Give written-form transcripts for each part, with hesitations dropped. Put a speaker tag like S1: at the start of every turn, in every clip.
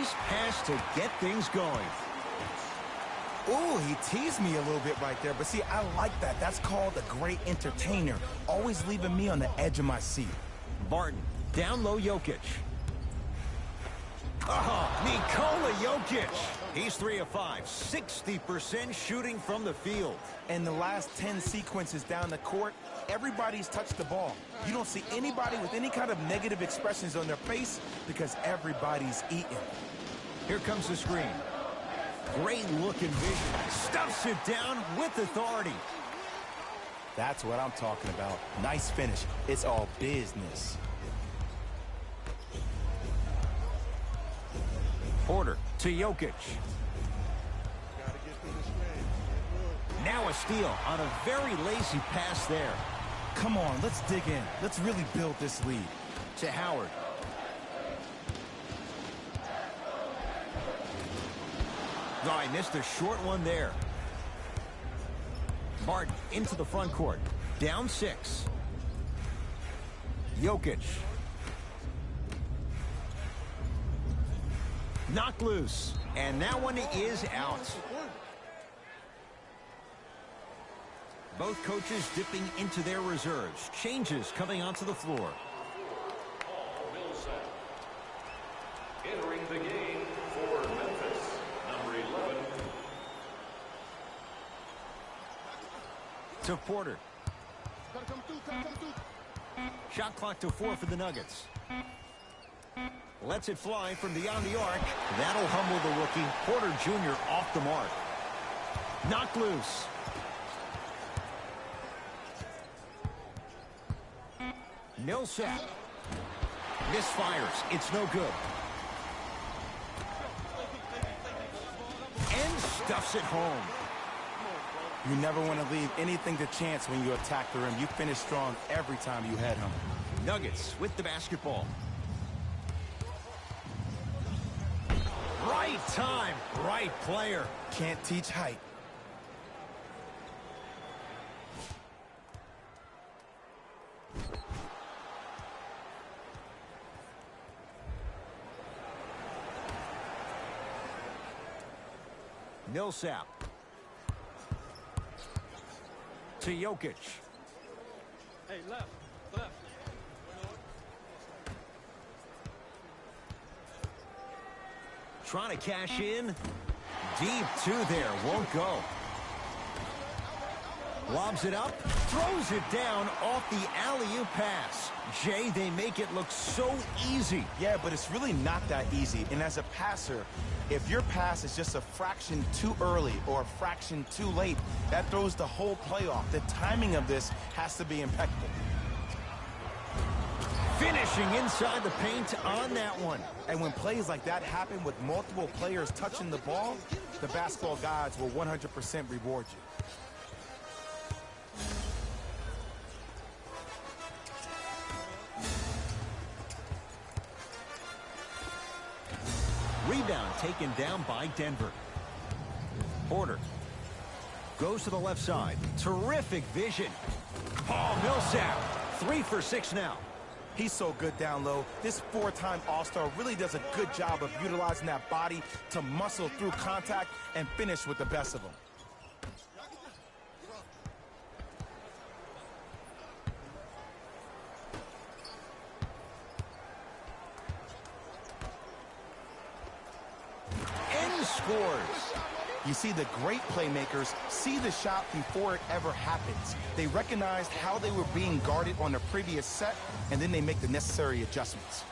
S1: Nice pass to get things going.
S2: Ooh, he teased me a little bit right there, but see, I like that. That's called a great entertainer, always leaving me on the edge of my seat.
S1: Barton, down low Jokic. Nikola Jokic. He's 3 of 5, 60% shooting from the field.
S2: And the last 10 sequences down the court, everybody's touched the ball. You don't see anybody with any kind of negative expressions on their face because everybody's eating.
S1: Here comes the screen. Great looking vision. Stuffs it down with authority.
S2: That's what I'm talking about. Nice finish. It's all business.
S1: Porter to Jokic. Now a steal on a very lazy pass there.
S2: Come on, let's dig in. Let's really build this lead.
S1: To Howard. Oh, I missed a short one there. Barton into the front court. Down 6. Jokic. Knocked loose. And that one is out. Both coaches dipping into their reserves. Changes coming onto the floor.
S3: Entering the game for Memphis, number 11.
S1: To Porter. Shot clock to 4 for the Nuggets. Lets it fly from beyond the arc. That'll humble the rookie. Porter Jr. off the mark. Knocked loose. Millsap. Misfires. It's no good. And stuffs it home.
S2: You never want to leave anything to chance when you attack the rim. You finish strong every time you head home.
S1: Nuggets with the basketball. Right time, right player.
S2: Can't teach height.
S1: Millsap. To Jokic.
S4: Hey, left.
S1: Trying to cash in. Deep 2 there. Won't go. Lobs it up. Throws it down off the alley-oop pass. Jay, they make it look so easy.
S2: Yeah, but it's really not that easy. And as a passer, if your pass is just a fraction too early or a fraction too late, that throws the whole play off. The timing of this has to be impeccable.
S1: Finishing inside the paint on that one.
S2: And when plays like that happen with multiple players touching the ball, the basketball gods will 100% reward you.
S1: Rebound taken down by Denver. Porter goes to the left side. Terrific vision. Paul Millsap, 3 for 6 now.
S2: He's so good down low. This 4-time All-Star really does a good job of utilizing that body to muscle through contact and finish with the best of them.
S1: And scores.
S2: You see, the great playmakers see the shot before it ever happens. They recognized how they were being guarded on the previous set, and then they make the necessary adjustments.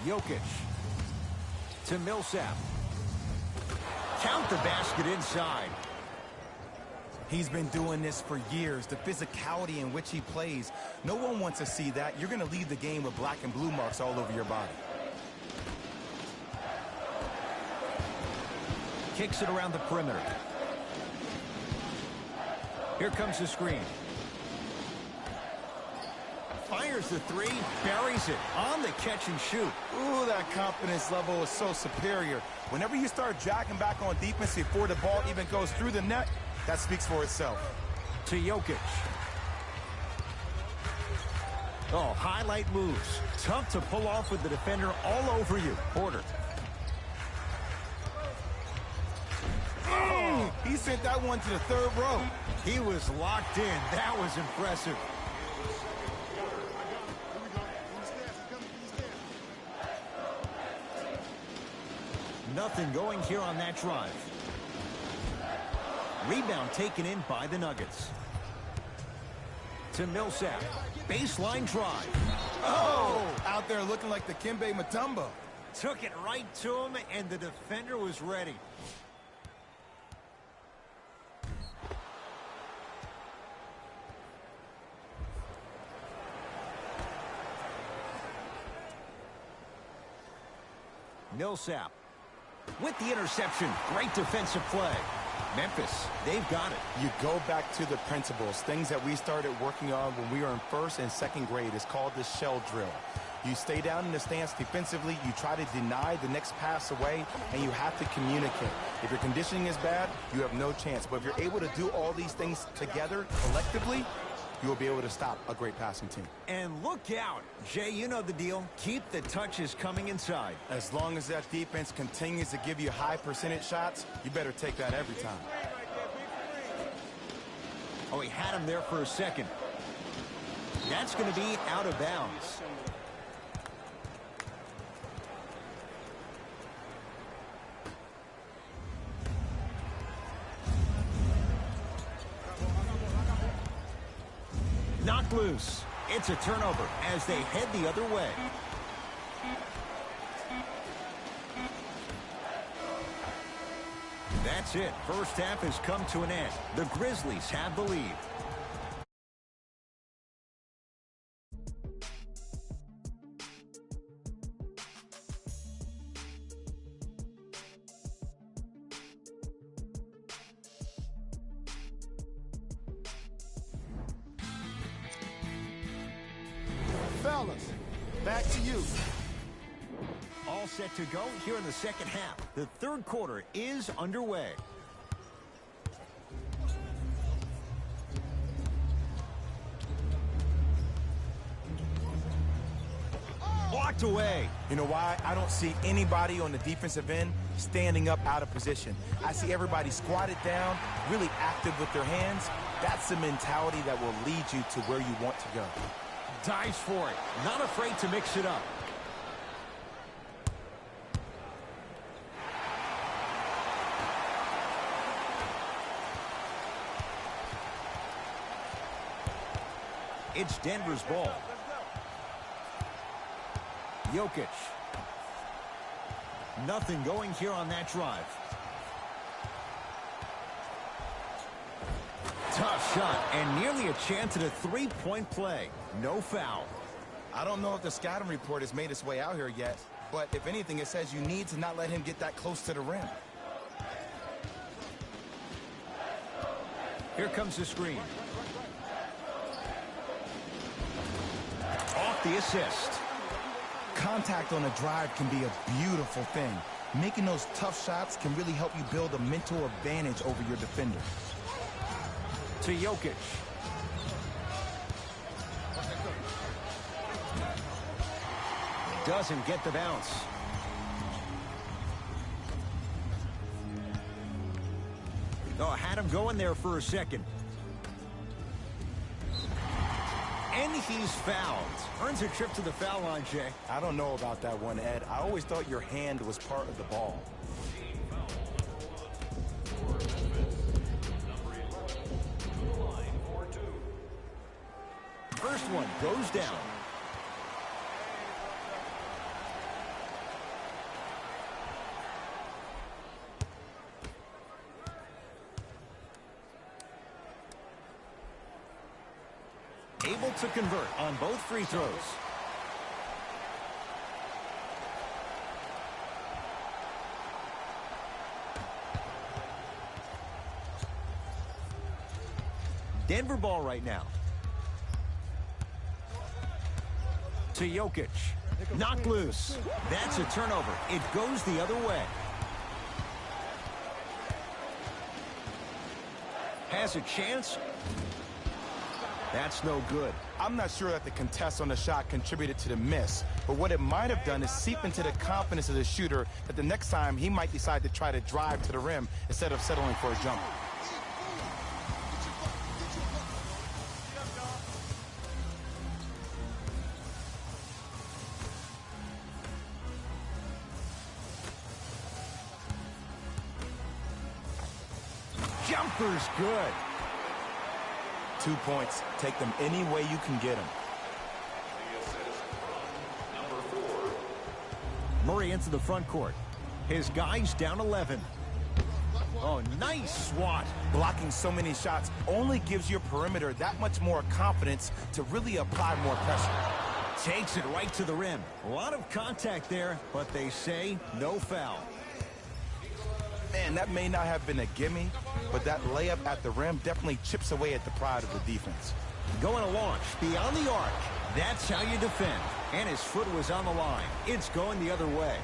S1: Jokic to Millsap. Count the basket inside.
S2: He's been doing this for years. The physicality in which he plays, no one wants to see that. You're going to leave the game with black and blue marks all over your body.
S1: Kicks it around the perimeter. Here comes the screen. Fires the 3, buries it on the catch and shoot.
S2: Ooh, that confidence level is so superior. Whenever you start jacking back on defense before the ball even goes through the net, that speaks for itself.
S1: To Jokic. Oh, highlight moves. Tough to pull off with the defender all over you. Porter.
S2: Oh, he sent that one to the third row.
S1: He was locked in. That was impressive. Nothing going here on that drive. Rebound taken in by the Nuggets. To Millsap. Baseline drive.
S2: Oh, out there looking like the Kimbe Mutombo.
S1: Took it right to him, and the defender was ready. Millsap with the interception. Great defensive play. Memphis, they've got it.
S2: You go back to the principles, things that we started working on when we were in first and second grade. It's called the shell drill. You stay down in the stance defensively, you try to deny the next pass away, and you have to communicate. If your conditioning is bad, you have no chance. But if you're able to do all these things together, collectively, you will be able to stop a great passing team.
S1: And look out. Jay, you know the deal. Keep the touches coming inside.
S2: As long as that defense continues to give you high percentage shots, you better take that every time.
S1: Oh, he had him there for a second. That's going to be out of bounds. Knocked loose. It's a turnover as they head the other way. That's it. First half has come to an end. The Grizzlies have the lead.
S2: Fellas, back to you.
S1: All set to go here in the second half. The third quarter is underway. Blocked away.
S2: You know why? I don't see anybody on the defensive end standing up out of position. I see everybody squatted down, really active with their hands. That's the mentality that will lead you to where you want to go.
S1: Dives for it. Not afraid to mix it up. It's Denver's ball. Jokic. Nothing going here on that drive. Tough shot and nearly a chance at a three-point play. No foul.
S2: I don't know if the scouting report has made its way out here yet, but if anything, it says you need to not let him get that close to the rim.
S1: Here comes the screen. Off the assist.
S2: Contact on a drive can be a beautiful thing. Making those tough shots can really help you build a mental advantage over your defender.
S1: To Jokic. Doesn't get the bounce. Oh, had him going there for a second. And he's fouled. Earns a trip to the foul line, Jay.
S2: I don't know about that one, Ed. I always thought your hand was part of the ball.
S1: First one goes down. Able to convert on both free throws. Denver ball right now. To Jokic. Knocked loose. That's a turnover. It goes the other way. Has a chance. That's no good.
S2: I'm not sure that the contest on the shot contributed to the miss, but what it might have done is seep into the confidence of the shooter that the next time he might decide to try to drive to the rim instead of settling for a jumper.
S1: Jumper's good.
S2: 2 points. Take them any way you can get them.
S3: The assist from number 4.
S1: Murray into the front court. His guy's down 11. Oh, nice swat.
S2: Blocking so many shots only gives your perimeter that much more confidence to really apply more pressure.
S1: Takes it right to the rim. A lot of contact there, but they say no foul.
S2: Man, that may not have been a gimme, but that layup at the rim definitely chips away at the pride of the defense.
S1: Going to launch beyond the arc. That's how you defend. And his foot was on the line. It's going the other way.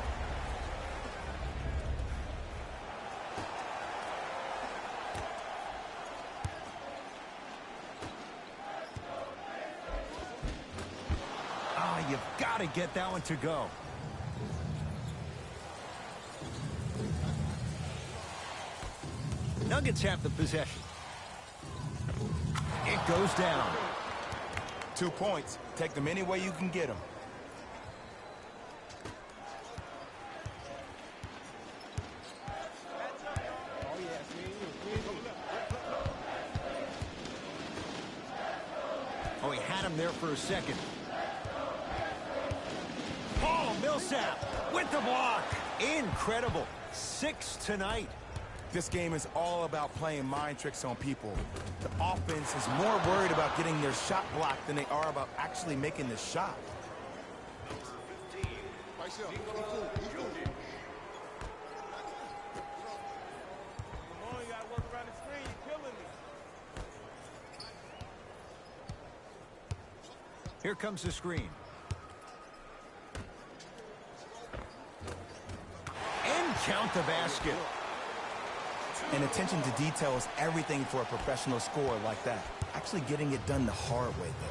S1: Ah, you've got to get that one to go. Nuggets have the possession. It goes down.
S2: 2 points. Take them any way you can get them.
S1: Oh, he had him there for a second. Paul Millsap with the block. Incredible. 6 tonight.
S2: This game is all about playing mind tricks on people. The offense is more worried about getting their shot blocked than they are about actually making the shot.
S1: Here comes the screen. And count the basket.
S2: And attention to detail is everything for a professional scorer like that. Actually getting it done the hard way
S1: there.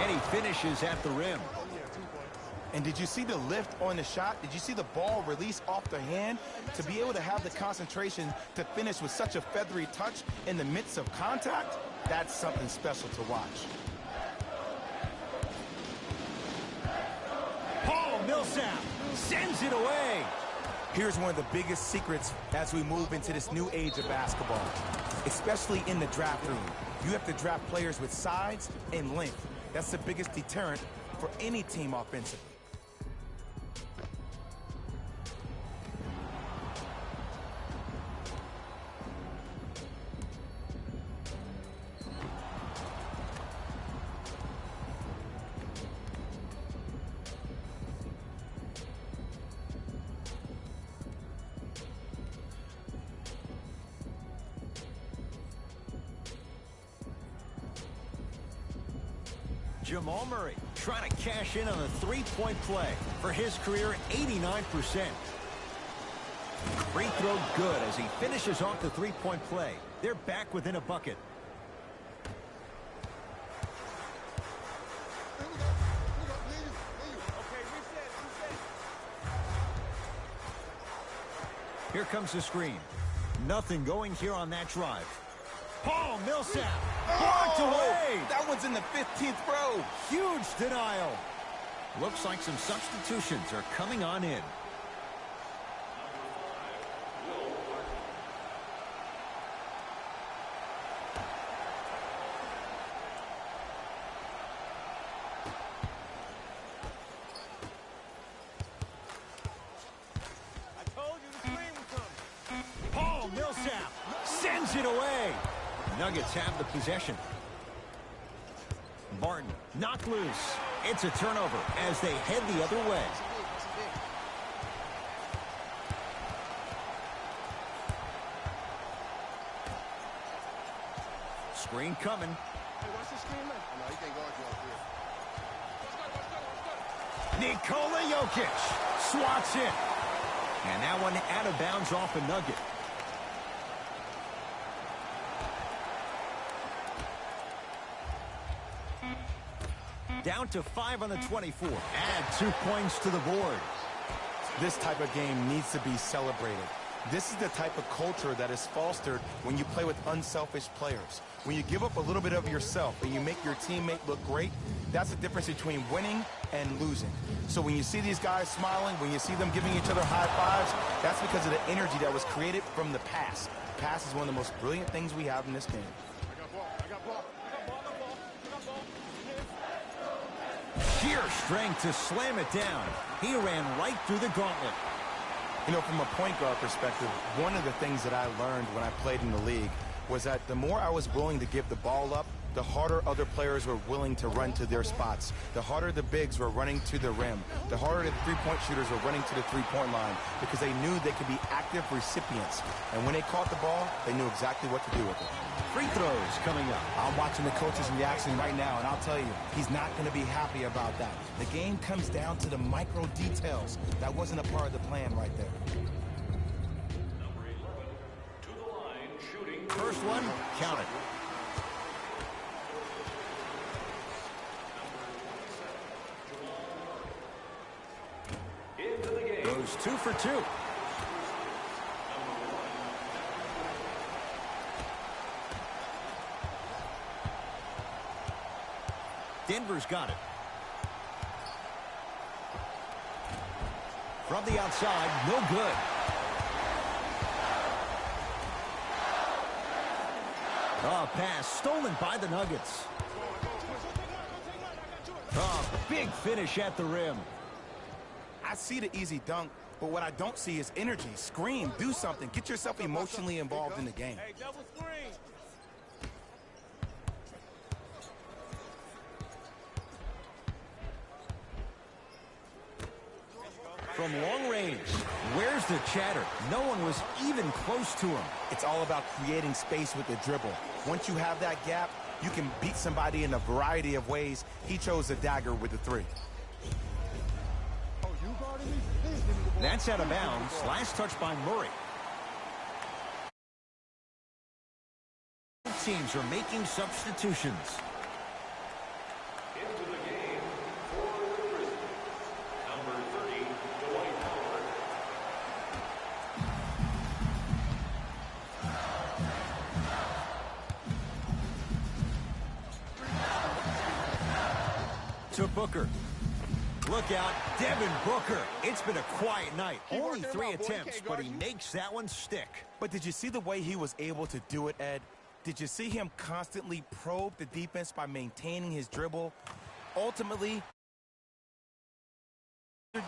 S1: And he finishes at the rim.
S2: And did you see the lift on the shot? Did you see the ball release off the hand? To be able to have the concentration to finish with such a feathery touch in the midst of contact, that's something special to watch.
S1: Paul Millsap sends it away.
S2: Here's one of the biggest secrets as we move into this new age of basketball, especially in the draft room. You have to draft players with size and length. That's the biggest deterrent for any team offensively.
S1: Jamal Murray trying to cash in on a three-point play. For his career, 89%. Free throw good as he finishes off the three-point play. They're back within a bucket. Here comes the screen. Nothing going here on that drive. Paul Millsap blocked away.
S2: That one's in the 15th row.
S1: Huge denial. Looks like some substitutions are coming on in.
S4: I told you the screen was coming.
S1: Paul Millsap sends it away. Nuggets have the possession. Barton knocked loose. It's a turnover as they head the other way. Screen coming.
S4: Hey, watch the screen, man. No, he can't guard you out
S1: Nikola Jokic swats it. And that one out of bounds off a nugget. Down to 5 on the 24. Add 2 points to the board.
S2: This type of game needs to be celebrated. This is the type of culture that is fostered when you play with unselfish players. When you give up a little bit of yourself and you make your teammate look great, that's the difference between winning and losing. So when you see these guys smiling, when you see them giving each other high fives, that's because of the energy that was created from the pass. The pass is one of the most brilliant things we have in this game.
S1: Sheer strength to slam it down. He ran right through the gauntlet.
S2: You know, from a point guard perspective, one of the things that I learned when I played in the league was that the more I was willing to give the ball up, the harder other players were willing to run to their spots. The harder the bigs were running to the rim. The harder the three-point shooters were running to the three-point line because they knew they could be active recipients. And when they caught the ball, they knew exactly what to do with it.
S1: Free throws coming up.
S2: I'm watching the coach's reaction right now, and I'll tell you, he's not going to be happy about that. The game comes down to the micro details. That wasn't a part of the plan right there.
S3: Number 11 to the line, shooting.
S1: First one, count it.
S3: Into the game.
S1: Goes 2 for 2. Denver's got it. From the outside, no good. Oh, pass stolen by the Nuggets. Oh, big finish at the rim.
S2: I see the easy dunk, but what I don't see is energy. Scream, do something. Get yourself emotionally involved in the game.
S4: Hey, double screen.
S1: From long range, where's the chatter? No one was even close to him.
S2: It's all about creating space with the dribble. Once you have that gap, you can beat somebody in a variety of ways. He chose the dagger with the three.
S1: That's out of bounds. Last touch by Murray. Teams are making substitutions.
S3: Into the game for the Grizzlies. Number 30, Dwight Howard.
S1: To Booker. Look out, Devin Booker. It's been a quiet night. Only 3 attempts, but he makes that one stick.
S2: But did you see the way he was able to do it, Ed? Did you see him constantly probe the defense by maintaining his dribble? Ultimately,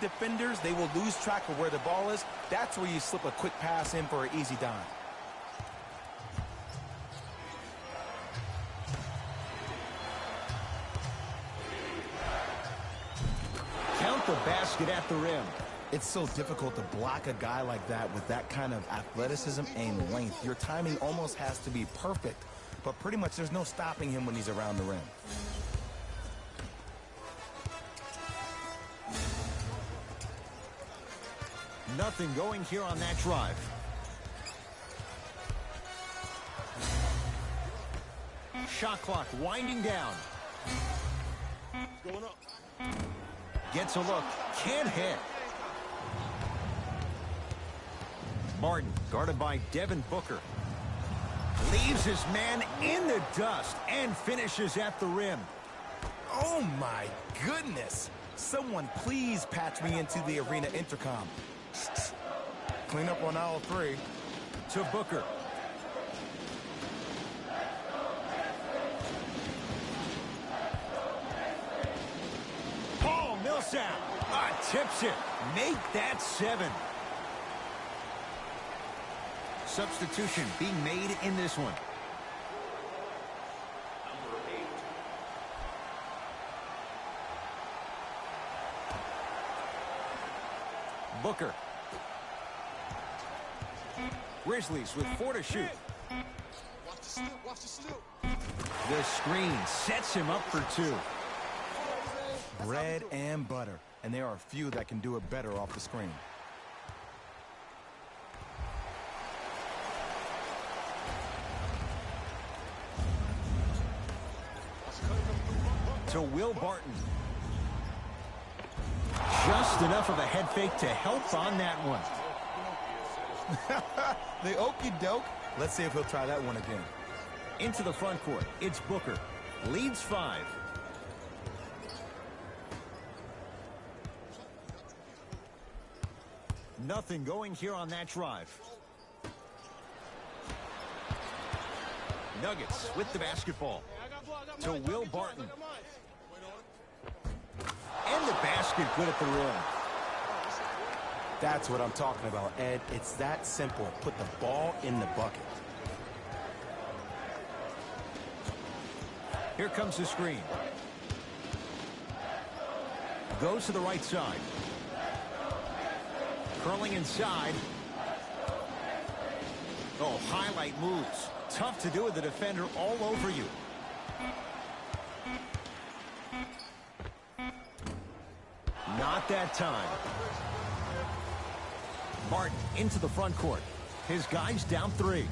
S2: defenders, they will lose track of where the ball is. That's where you slip a quick pass in for an easy dime.
S1: Count the basket at the rim.
S2: It's so difficult to block a guy like that with that kind of athleticism and length. Your timing almost has to be perfect, but pretty much there's no stopping him when he's around the rim.
S1: Nothing going here on that drive. Shot clock winding down.
S4: Going up.
S1: Gets a look. Can't hit. Martin, guarded by Devin Booker. Leaves his man in the dust and finishes at the rim.
S2: Oh my goodness. Someone please patch me into the arena intercom. Clean up on aisle 3.
S1: To Booker. Paul Millsap. Tips it. Make that 7. Substitution being made in this one.
S3: Number 8.
S1: Booker. Grizzlies with 4 to shoot.
S4: Watch the slip. Watch the slip.
S1: The screen sets him up for 2.
S2: Bread and butter. and there are few that can do it better off the screen.
S1: To Will Barton. Just enough of a head fake to help on that one.
S2: The okie doke. Let's see if he'll try that one again.
S1: Into the front court, it's Booker. Leads 5. Nothing going here on that drive. Nuggets with the basketball. To Will Barton. And the basket good at the rim.
S2: That's what I'm talking about, Ed. It's that simple. Put the ball in the bucket.
S1: Here comes the screen. Goes to the right side. Curling inside. Oh, highlight moves. Tough to do with the defender all over you. Not that time. Martin into the front court. His guys down 3.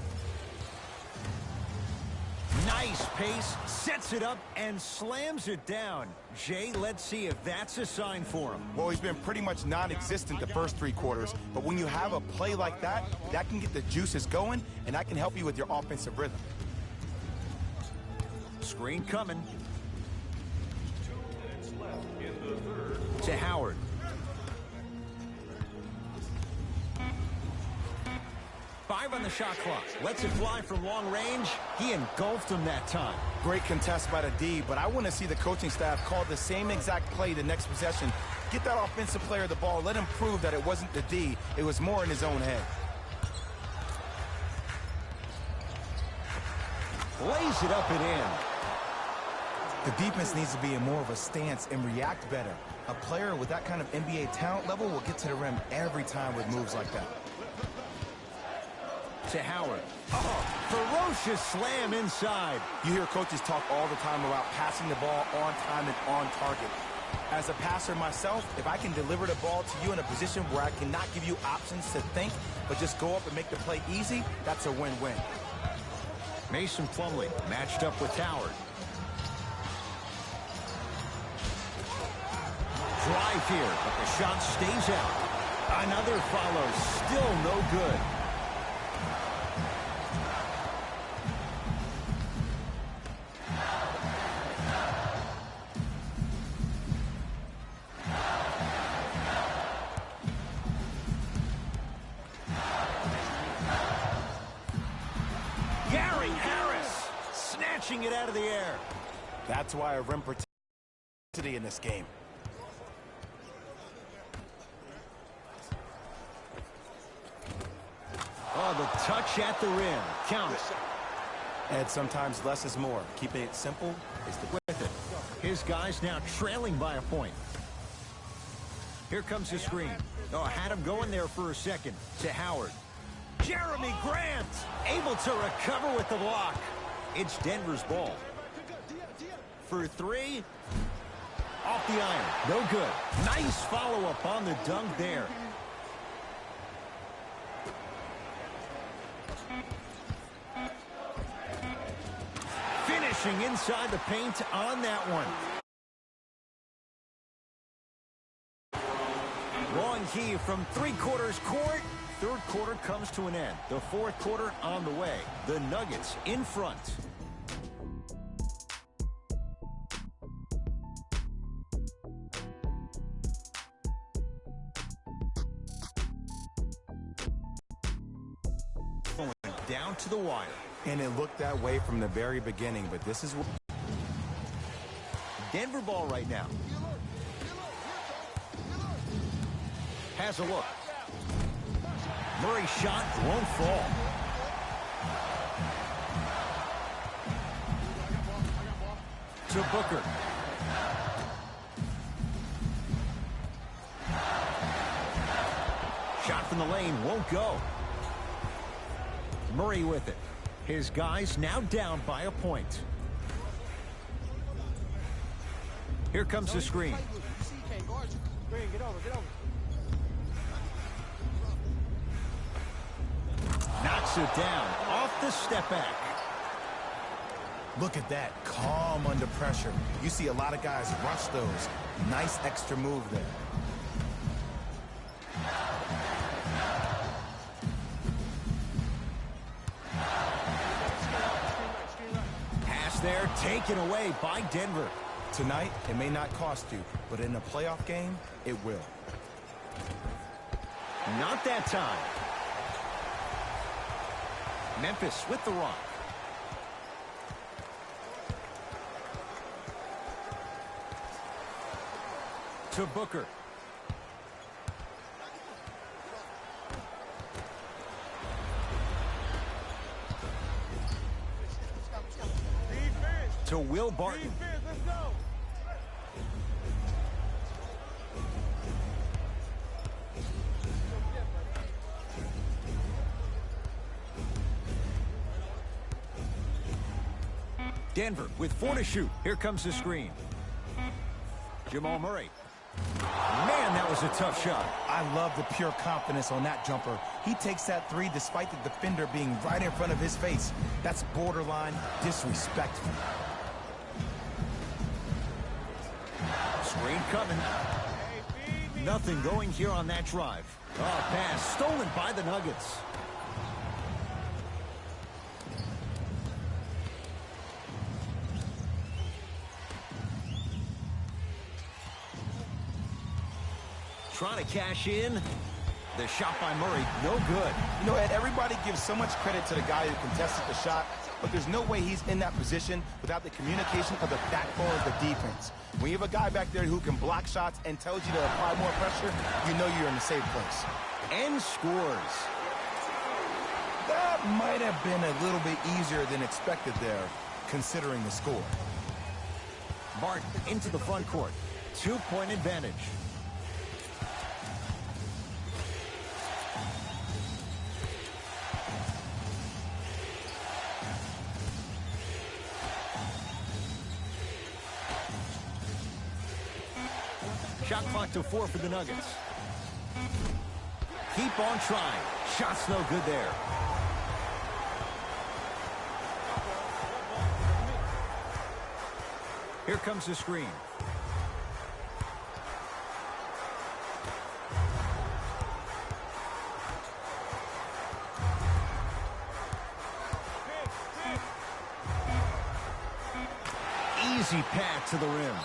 S1: Nice pace, sets it up, and slams it down. Jay, let's see if that's a sign for him.
S2: Well, he's been pretty much non-existent the first 3 quarters, but when you have a play like that, that can get the juices going, and that can help you with your offensive rhythm.
S1: Screen coming. To Howard. On the shot clock. Lets it fly from long range. He engulfed him that time.
S2: Great contest by the D, but I want to see the coaching staff call the same exact play the next possession. Get that offensive player the ball. Let him prove that it wasn't the D. It was more in his own head.
S1: Lays it up and in.
S2: The defense needs to be in more of a stance and react better. A player with that kind of NBA talent level will get to the rim every time with moves like that.
S1: To Howard. Oh, ferocious slam inside.
S2: You hear coaches talk all the time about passing the ball on time and on target. As a passer myself, if I can deliver the ball to you in a position where I cannot give you options to think, but just go up and make the play easy, that's a win-win.
S1: Mason Plumlee matched up with Howard. Drive here, but the shot stays out. Another follow, still no good. It out of the air.
S2: That's why a rim protection in this game.
S1: Oh, the touch at the rim. Count it.
S2: And sometimes less is more. Keeping it simple is the
S1: with it. His guys now trailing by a point. Here comes the screen. Oh, had him going there for a second. To Howard. Jeremy Grant able to recover with the block. It's Denver's ball. For 3. Off the iron. No good. Nice follow-up on the dunk there. Finishing inside the paint on that one. Long heave from 3/4 court. 3rd quarter comes to an end. The 4th quarter on the way. The Nuggets in front. Going down to the wire.
S2: And it looked that way from the very beginning, but this is what
S1: Denver ball right now. Has a look. Murray's shot won't fall. To Booker. Shot from the lane won't go. Murray with it. His guys now down by a point. Here comes the screen.
S5: Green, get over, get over.
S1: Knocks it down off the step back.
S2: Look at that, calm under pressure. You see a lot of guys rush those. Nice extra move there.
S1: Pass there, taken away by Denver.
S2: Tonight, it may not cost you, but in a playoff game, it will.
S1: Not that time. Memphis with the rock. To Booker. To Will Barton.
S5: Let's go.
S1: Denver with 4 to shoot. Here comes the screen. Jamal Murray. Man, that was a tough shot.
S2: I love the pure confidence on that jumper. He takes that three despite the defender being right in front of his face. That's borderline disrespectful.
S1: Screen coming. Nothing going here on that drive. Oh, pass stolen by the Nuggets. Trying to cash in. The shot by Murray, no good.
S2: You know, Ed, everybody gives so much credit to the guy who contested the shot, but there's no way he's in that position without the communication of the backbone of the defense. When you have a guy back there who can block shots and tells you to apply more pressure, you know you're in a safe place.
S1: And scores.
S2: That might have been a little bit easier than expected there, considering the score.
S1: Barton into the front court. 2-point advantage. Shot clock to 4 for the Nuggets. Keep on trying. Shot's no good there. Here comes the screen. Easy pass to the rim.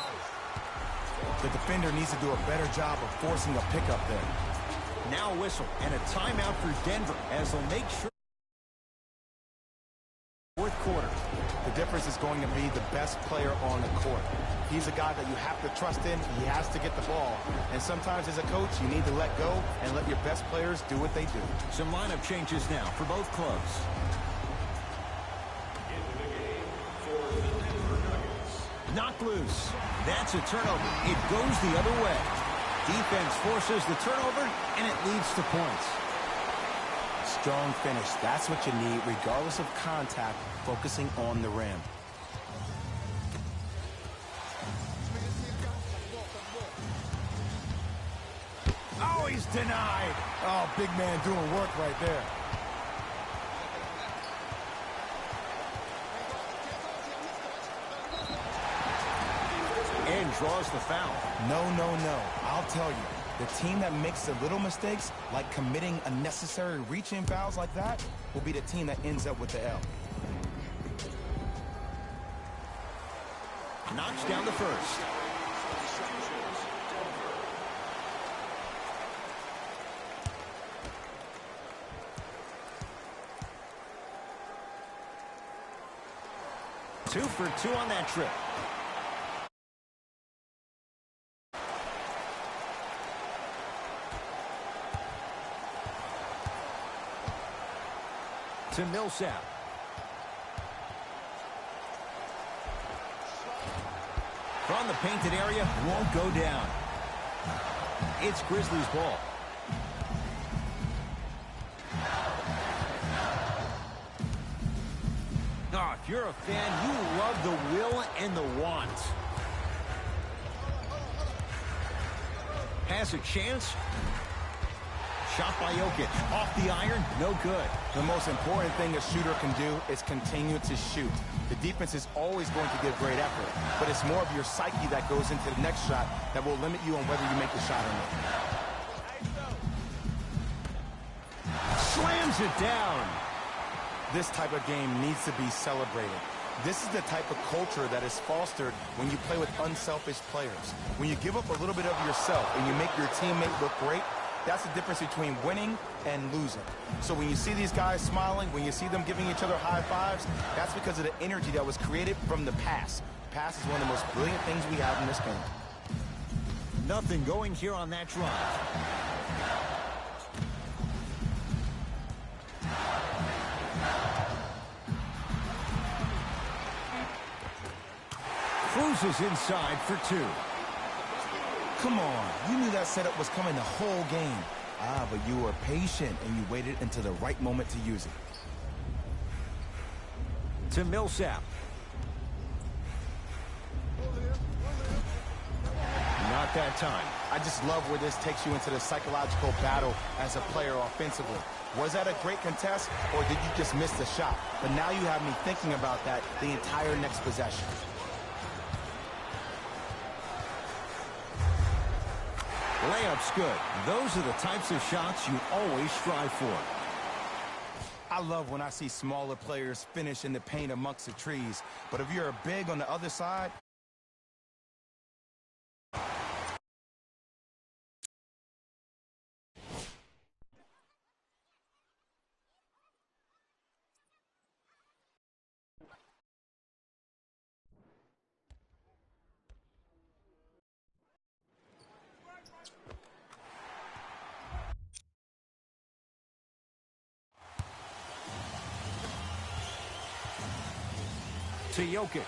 S2: The defender needs to do a better job of forcing a pickup there.
S1: Now a whistle and a timeout for Denver as they'll make sure. Fourth quarter.
S2: The difference is going to be the best player on the court. He's a guy that you have to trust in. He has to get the ball. And sometimes as a coach, you need to let go and let your best players do what they do.
S1: Some lineup changes now for both clubs.
S3: Into the game for the Denver Nuggets.
S1: Knocked loose. That's a turnover. It goes the other way. Defense forces the turnover, and it leads to points.
S2: Strong finish. That's what you need, regardless of contact, focusing on the rim.
S1: Oh, he's denied.
S2: Oh, big man doing work right there.
S1: And draws the foul.
S2: No, no, no. I'll tell you. The team that makes the little mistakes, like committing unnecessary reach-in fouls like that, will be the team that ends up with the L.
S1: Knocks down the first. Two for two on that trip. To Millsap. From the painted area, won't go down. It's Grizzlies ball. Oh, if you're a fan, you love the will and the want. has a chance. Shot by Jokic. Off the iron, no good.
S2: The most important thing a shooter can do is continue to shoot. The defense is always going to give great effort, but it's more of your psyche that goes into the next shot that will limit you on whether you make the shot or not.
S1: Slams it down.
S2: This type of game needs to be celebrated. This is the type of culture that is fostered when you play with unselfish players. When you give up a little bit of yourself and you make your teammate look great, that's the difference between winning and losing. So when you see these guys smiling, when you see them giving each other high fives, that's because of the energy that was created from the pass. Pass is one of the most brilliant things we have in this game.
S1: Nothing going here on that drive. Cruises inside for two.
S2: Come on, you knew that setup was coming the whole game. But you were patient and you waited until the right moment to use it.
S1: To Millsap. Not that time.
S2: I just love where this takes you into the psychological battle as a player offensively. Was that a great contest, or did you just miss the shot? But now you have me thinking about that the entire next possession.
S1: Layup's good. Those are the types of shots you always strive for.
S2: I love when I see smaller players finish in the paint amongst the trees. But if you're big on the other side,
S1: to Jokic.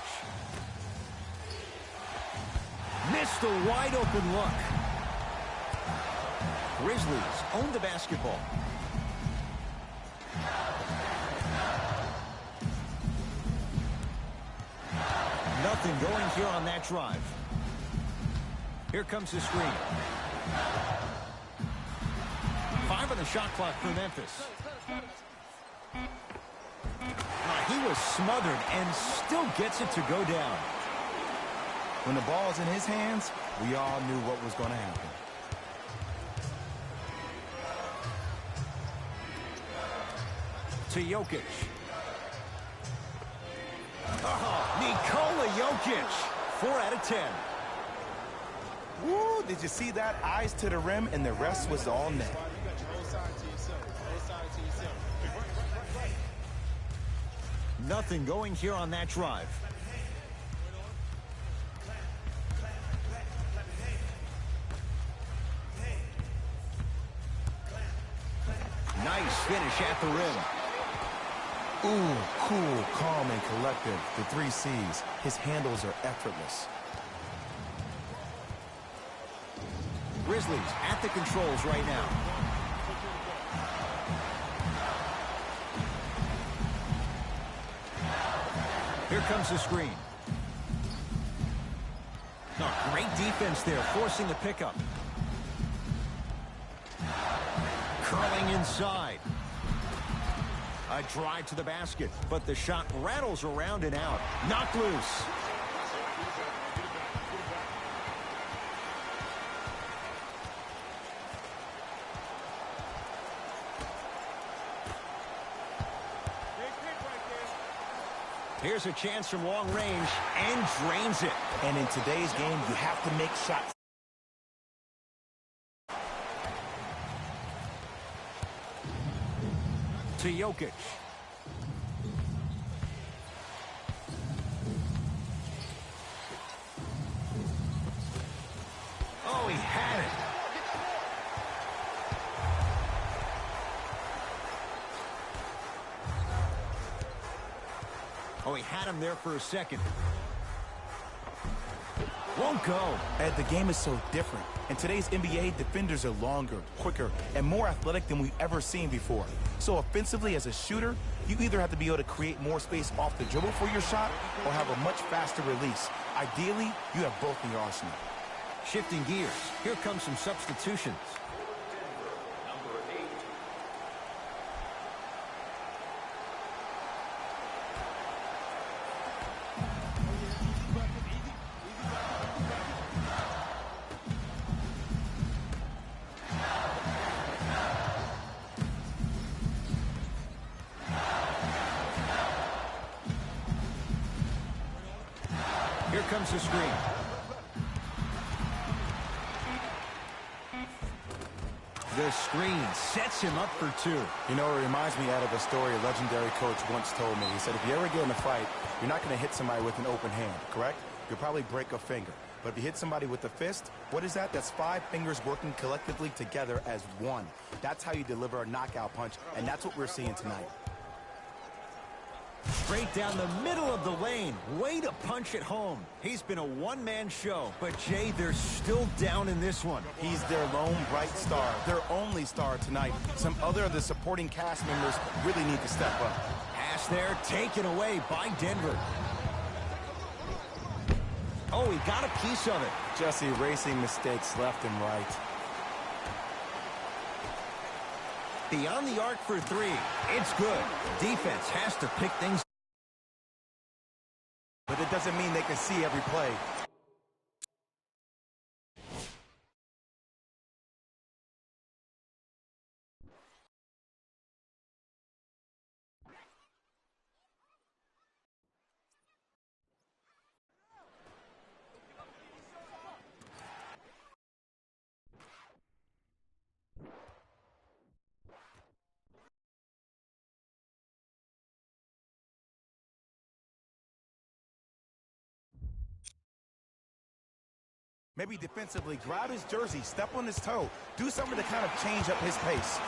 S1: Missed a wide open look. Grizzlies own the basketball. Nothing going here on that drive. Here comes the screen. 5 on the shot clock for Memphis. He was smothered and still gets it to go down.
S2: when the ball's in his hands, we all knew what was going to happen.
S1: To Jokic. Nikola Jokic. 4 out of 10.
S2: Woo, did you see that? Eyes to the rim, and the rest was all net.
S1: Nothing going here on that drive. Nice finish at the rim.
S2: Ooh, cool, calm, and collective. The 3 C's. His handles are effortless.
S1: Grizzlies at the controls right now. Here comes the screen. Oh, great defense there, forcing the pickup. Curling inside. A drive to the basket, but the shot rattles around and out. Knocked loose. Here's a chance from long range and drains it.
S2: And in today's game, you have to make shots.
S1: To Jokic. Oh, he had it. Oh, he had him there for a second. Won't go.
S2: And the game is so different. In today's NBA, defenders are longer, quicker, and more athletic than we've ever seen before. So offensively, as a shooter, you either have to be able to create more space off the dribble for your shot or have a much faster release. Ideally, you have both in your arsenal.
S1: Shifting gears. Here comes some substitutions.
S3: Number 8.
S1: Here comes the screen. The screen sets him up for 2.
S2: You know, it reminds me out of a story a legendary coach once told me. He said, if you ever get in a fight, you're not going to hit somebody with an open hand, correct? You'll probably break a finger. But if you hit somebody with a fist, what is that? That's 5 fingers working collectively together as one. That's how you deliver a knockout punch, and that's what we're seeing tonight.
S1: Straight down the middle of the lane. Way to punch it home. He's been a one-man show, but Jay, they're still down in this one.
S2: He's their lone bright star, their only star tonight. Some other of the supporting cast members really need to step up.
S1: Pass there, taken away by Denver. Oh, he got a piece of it.
S2: Just erasing mistakes left and right.
S1: Beyond the arc for 3. It's good. Defense has to pick things.
S2: But it doesn't mean they can see every play. Maybe defensively, grab his jersey, step on his toe, do something to kind of change up his pace.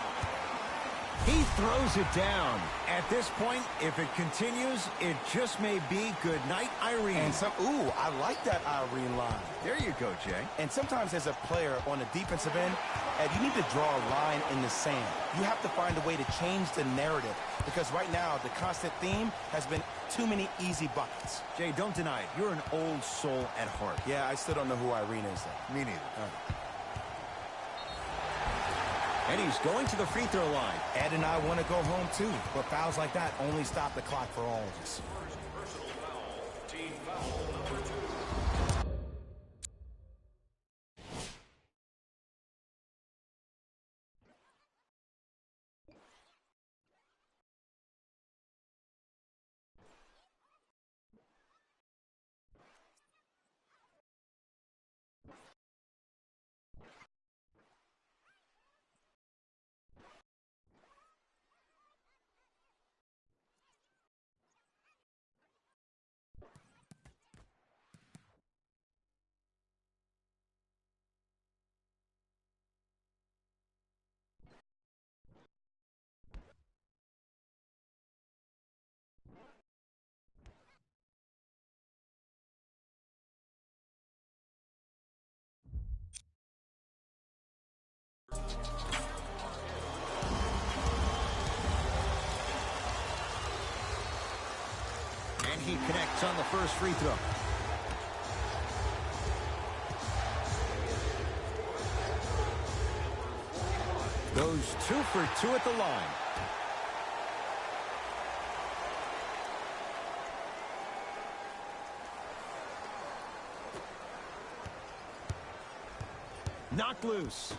S1: He throws it down. At this point, if it continues, it just may be good night, Irene.
S2: And ooh, I like that Irene line.
S1: There you go, Jay.
S2: And sometimes as a player on the defensive end, Ed, you need to draw a line in the sand. You have to find a way to change the narrative because right now the constant theme has been too many easy buckets.
S1: Jay, don't deny it. You're an old soul at heart.
S2: Yeah, I still don't know who Irene is, though.
S1: Me neither. And he's going to the free throw line.
S2: Ed and I want to go home, too. But fouls like that only stop the clock for all of us.
S3: Personal foul. Team foul number 2.
S1: And he connects on the first free throw. Goes 2 for 2 at the line. Knocked loose.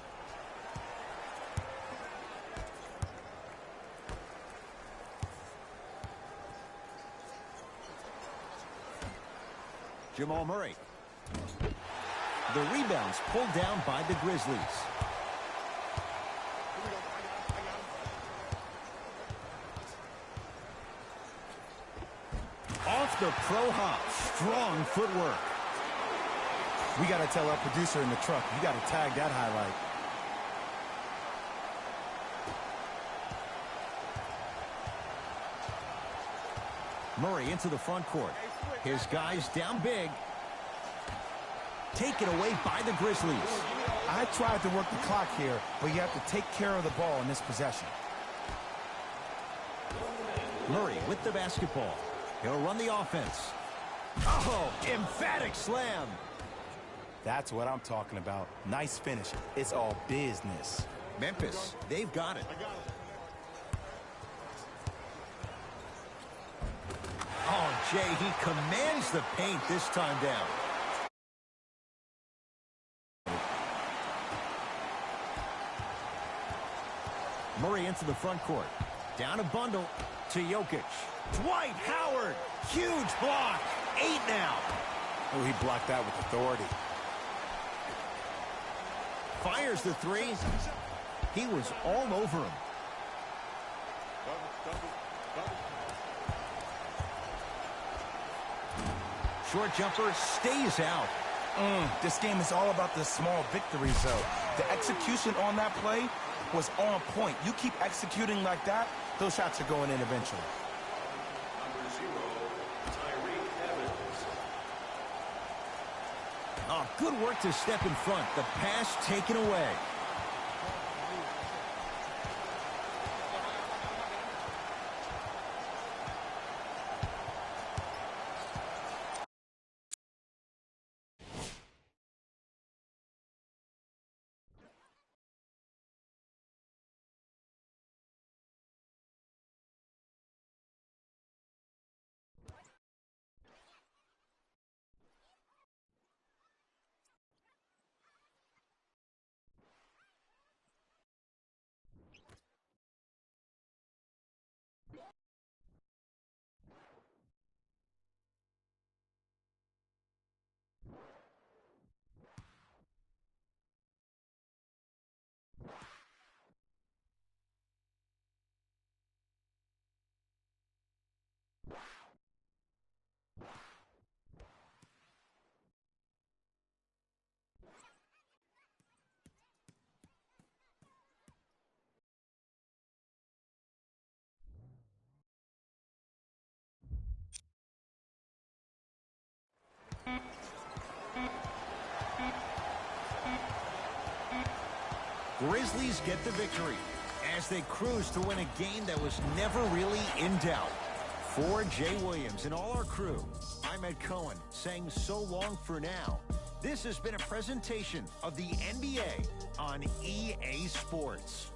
S1: Jamal Murray. The rebound's pulled down by the Grizzlies. Off the pro hop. Strong footwork.
S2: We got to tell our producer in the truck, you got to tag that highlight.
S1: Murray into the front court. His guys down big. Taken away by the Grizzlies.
S2: I tried to work the clock here, but you have to take care of the ball in this possession.
S1: Murray with the basketball. He'll run the offense. Oh, emphatic slam.
S2: That's what I'm talking about. Nice finish. It's all business.
S1: Memphis, they've got it. Oh, Jay, he commands the paint this time down. Murray into the front court. Down a bundle to Jokic. Dwight Howard. Huge block. 8 now.
S2: Oh, he blocked that with authority.
S1: Fires the three. He was all over him. Short jumper stays out.
S2: This game is all about the small victories, though. The execution on that play was on point. You keep executing like that, those shots are going in eventually.
S3: Number 0, Tyreke Evans.
S1: Oh, good work to step in front. The pass taken away. Grizzlies get the victory as they cruise to win a game that was never really in doubt. For Jay Williams and all our crew, I'm Ed Cohen saying so long for now. This has been a presentation of the NBA on EA Sports.